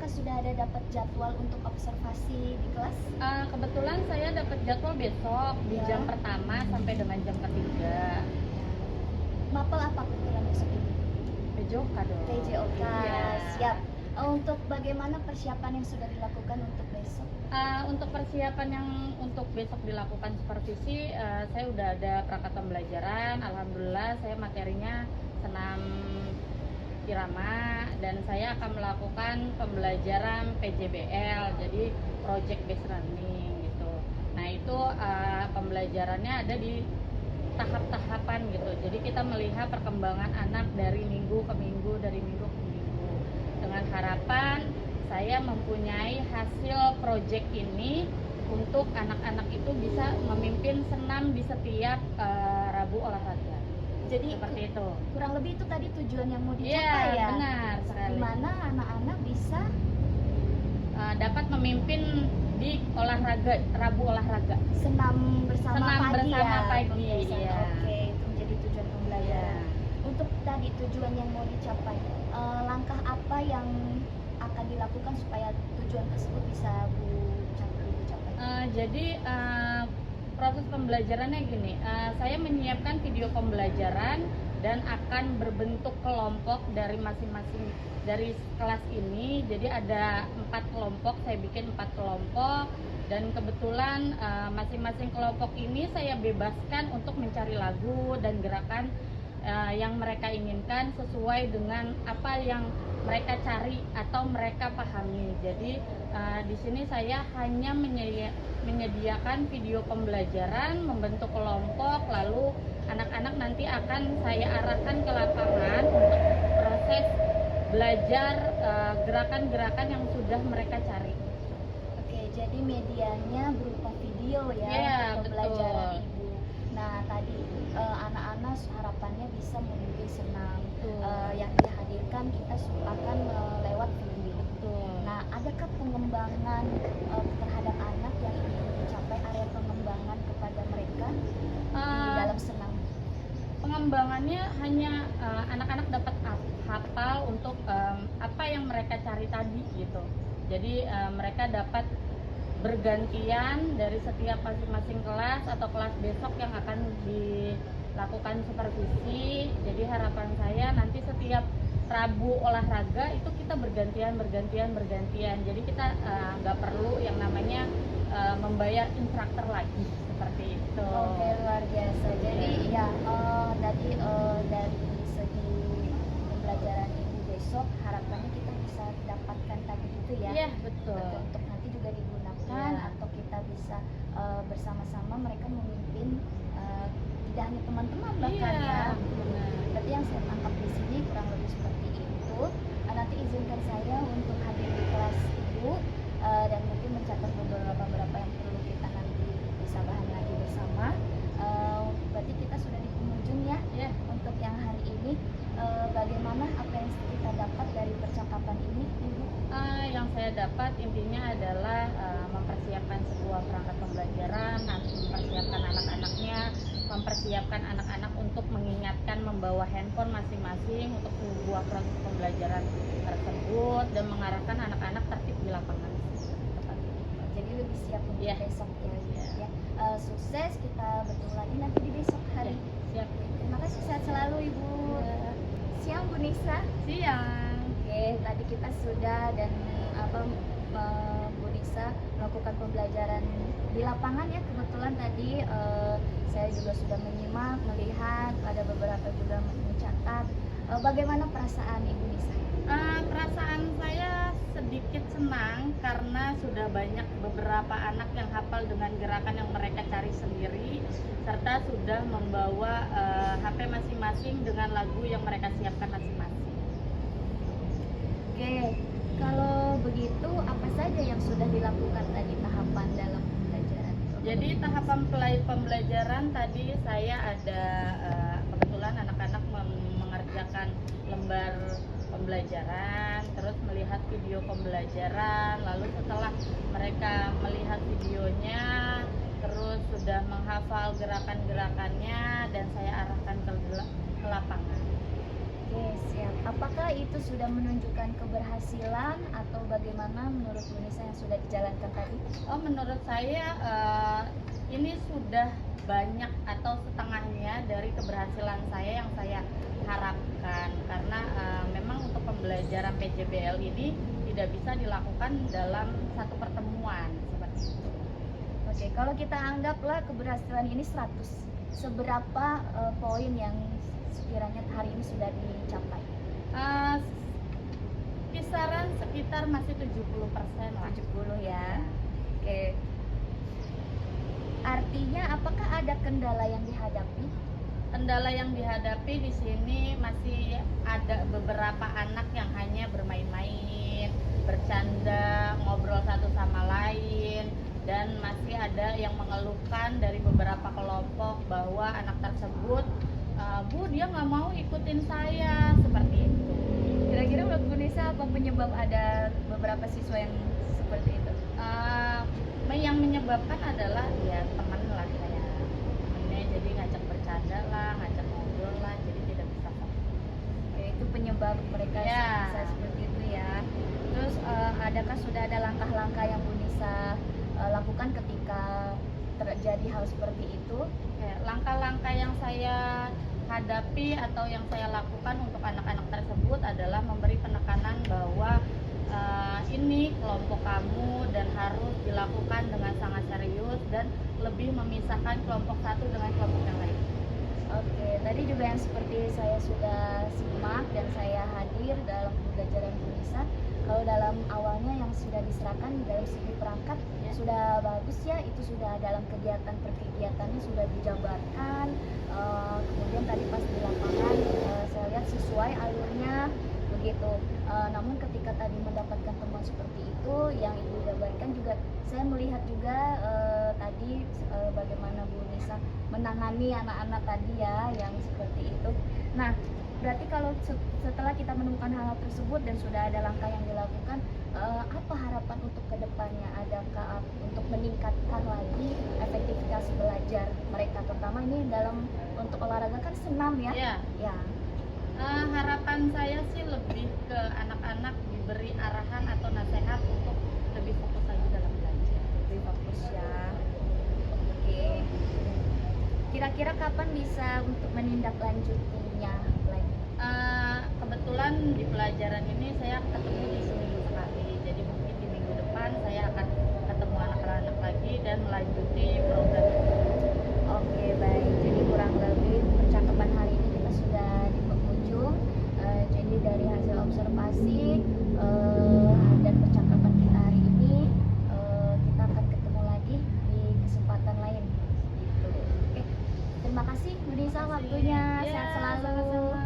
apakah sudah ada dapat jadwal untuk observasi di kelas? Kebetulan saya dapat jadwal besok di Ya. jam pertama sampai dengan jam ketiga. Mapel apa kebetulan besok ini? PJOK dong. PJOK, Iya. siap. Untuk bagaimana persiapan yang sudah dilakukan untuk besok? Untuk persiapan yang untuk besok dilakukan supervisi, saya udah ada perangkat pembelajaran. Alhamdulillah saya materinya senam irama dan saya akan melakukan pembelajaran PJBL, jadi project based learning gitu. Nah itu pembelajarannya ada di tahap-tahapan gitu. Jadi kita melihat perkembangan anak dari minggu ke minggu, dari minggu ke minggu. Dengan harapan saya mempunyai hasil project ini untuk anak-anak itu bisa memimpin senam di setiap Rabu olahraga. Jadi Seperti itu. kurang lebih itu tadi tujuan yang mau Iya, dicapai ya. benar Di sekali. mana anak-anak bisa Dapat memimpin di olahraga, Rabu olahraga. senam bersama Senam pagi bersama ya. pagi, pemirsa. iya. Oke, itu menjadi tujuan pembelajaran. Untuk tadi tujuan yang mau dicapai, langkah apa yang akan dilakukan supaya tujuan tersebut bisa dicapai? Jadi proses pembelajarannya gini, saya menyiapkan video pembelajaran dan akan berbentuk kelompok dari masing-masing dari kelas ini. Jadi ada 4 kelompok, saya bikin 4 kelompok dan kebetulan masing-masing kelompok ini saya bebaskan untuk mencari lagu dan gerakan yang mereka inginkan sesuai dengan apa yang mereka cari atau mereka pahami. Jadi di sini saya hanya menyediakan video pembelajaran, membentuk kelompok, lalu anak-anak nanti akan saya arahkan ke lapangan untuk proses belajar gerakan-gerakan yang sudah mereka cari. Oke, jadi medianya berupa video ya Iya, untuk pembelajaran betul. ibu. Nah tadi anak-anak harapannya bisa memimpin senam. Yang dihadirkan kita akan lewat video. Betul. Nah, adakah pengembangan terhadap anak yang ingin dicapai, area pengembangan kepada mereka di dalam senam? Pengembangannya hanya anak-anak dapat hafal untuk apa yang mereka cari tadi gitu. Jadi mereka dapat bergantian dari setiap masing-masing kelas atau kelas besok yang akan dilakukan supervisi. Jadi harapan saya nanti setiap Rabu olahraga itu kita bergantian. Jadi kita nggak perlu yang namanya membayar instruktur lagi seperti itu. Oke, luar biasa. Jadi ya tadi dari segi pembelajaran ibu besok harapannya kita bisa dapatkan tadi itu ya. Iya, betul. Untuk nanti juga digunakan Iya. atau kita bisa bersama-sama mereka memimpin tidak hanya teman-teman bahkan Iya, ya. benar. Berarti yang saya tangkap di sini kurang lebih seperti itu. Nanti izinkan saya untuk hadir di kelas ibu dan mungkin mencatat beberapa yang perlu kita nanti bisa bahan lagi bersama. Berarti kita sudah di penghujung ya. Iya. Untuk yang hari ini bagaimana apa yang kita dapat dari percakapan ini ibu? Yang saya dapat intinya adalah mempersiapkan sebuah perangkat pembelajaran, mempersiapkan anak-anaknya, mempersiapkan anak-anak untuk mengingatkan membawa handphone masing-masing untuk sebuah proses pembelajaran tersebut dan mengarahkan anak-anak tertib di lapangan. Jadi lebih siap untuk Iya. besok ya. Iya. Ya. Sukses, kita bertemu lagi nanti di besok hari. Siap. Terima kasih, sehat selalu ibu. Siang Bu Nisa. Siang. Oke, tadi kita sudah dan Bu Nisa melakukan pembelajaran di lapangan ya. Kebetulan tadi saya juga sudah menyimak, melihat, ada beberapa juga mencatat. Bagaimana perasaan Ibu Nisa? Perasaan saya sedikit senang karena sudah banyak beberapa anak yang hafal dengan gerakan yang mereka cari sendiri serta sudah membawa HP masing-masing dengan lagu yang mereka siapkan masing-masing. Oke, kalau begitu apa saja yang sudah dilakukan tadi tahapan dalam pembelajaran? Jadi tahapan pembelajaran tadi saya ada kebetulan anak-anak mengerjakan lembar pembelajaran, terus melihat video pembelajaran, lalu setelah mereka melihat videonya, terus sudah menghafal gerakan-gerakannya dan saya arahkan ke lapangan. Oke, siap. apakah itu sudah menunjukkan keberhasilan atau bagaimana menurut Bu Nisa yang sudah dijalankan tadi? Oh, menurut saya ini sudah banyak atau setengahnya dari keberhasilan saya yang saya harapkan, karena memang untuk pembelajaran PJBL ini tidak bisa dilakukan dalam satu pertemuan seperti itu. Oke, kalau kita anggaplah keberhasilan ini 100, seberapa poin yang sekiranya hari ini sudah dicapai? Eh, Kisaran sekitar masih 70% lah. 70 ya. Oke. Artinya apakah ada kendala yang dihadapi? Kendala yang dihadapi di sini masih ada beberapa anak yang hanya bermain-main, bercanda, ngobrol satu sama lain, dan masih ada yang mengeluhkan dari beberapa kelompok bahwa anak tersebut, Bu, dia nggak mau ikutin saya, seperti itu. Kira-kira menurut Bu Nisa apa penyebab ada beberapa siswa yang seperti itu? Yang menyebabkan adalah ya teman lah, kayak temennya jadi ngajak bercanda lah, ngajak ngobrol lah, jadi tidak bisa fokus. Oke, itu penyebab mereka Ya. bisa seperti itu ya. Terus adakah sudah ada langkah-langkah yang Bu Nisa lakukan ketika terjadi hal seperti itu? Ya, langkah-langkah yang saya hadapi atau yang saya lakukan untuk anak-anak tersebut adalah memberi penekanan bahwa ini kelompok kamu dan harus dilakukan dengan sangat serius dan lebih memisahkan kelompok satu dengan kelompok yang lain. Oke, tadi juga yang seperti saya sudah simak dan saya hadir dalam pembelajaran Bu Nisa. Kalau dalam awalnya yang sudah diserahkan dalam segi perangkat Ya. sudah bagus ya, itu sudah dalam kegiatan per kegiatannya sudah dijabarkan. Kemudian tadi pas di lapangan saya lihat sesuai alurnya begitu. Namun ketika tadi mendapatkan teman seperti itu yang Ibu jabarkan juga, saya melihat juga tadi bagaimana Bu Nisa menangani anak-anak tadi ya yang seperti itu. Nah, berarti kalau setelah kita menemukan hal tersebut dan sudah ada langkah yang dilakukan, apa harapan untuk kedepannya? Adakah untuk meningkatkan lagi efektivitas belajar mereka, terutama ini dalam untuk olahraga kan senam ya? Ya, Ya. harapan saya sih lebih ke anak-anak diberi arahan atau nasihat untuk lebih fokus lagi dalam belajar. Lebih fokus ya. Oke. Kira-kira kapan bisa untuk menindaklanjutinya lagi? Kebetulan di pelajaran ini saya ketemu di seminggu sekali, jadi mungkin di minggu depan saya akan ketemu anak-anak lagi dan melanjuti program ini. Oke, baik. Jadi kurang lebih percakapan hari ini kita sudah di penghujung. Jadi dari hasil observasi dan percakapan kita hari ini, kita akan ketemu lagi di kesempatan lain. Gitu. Oke. Terima kasih Bu Nisa waktunya. Ya, Sehat selalu. sama-sama.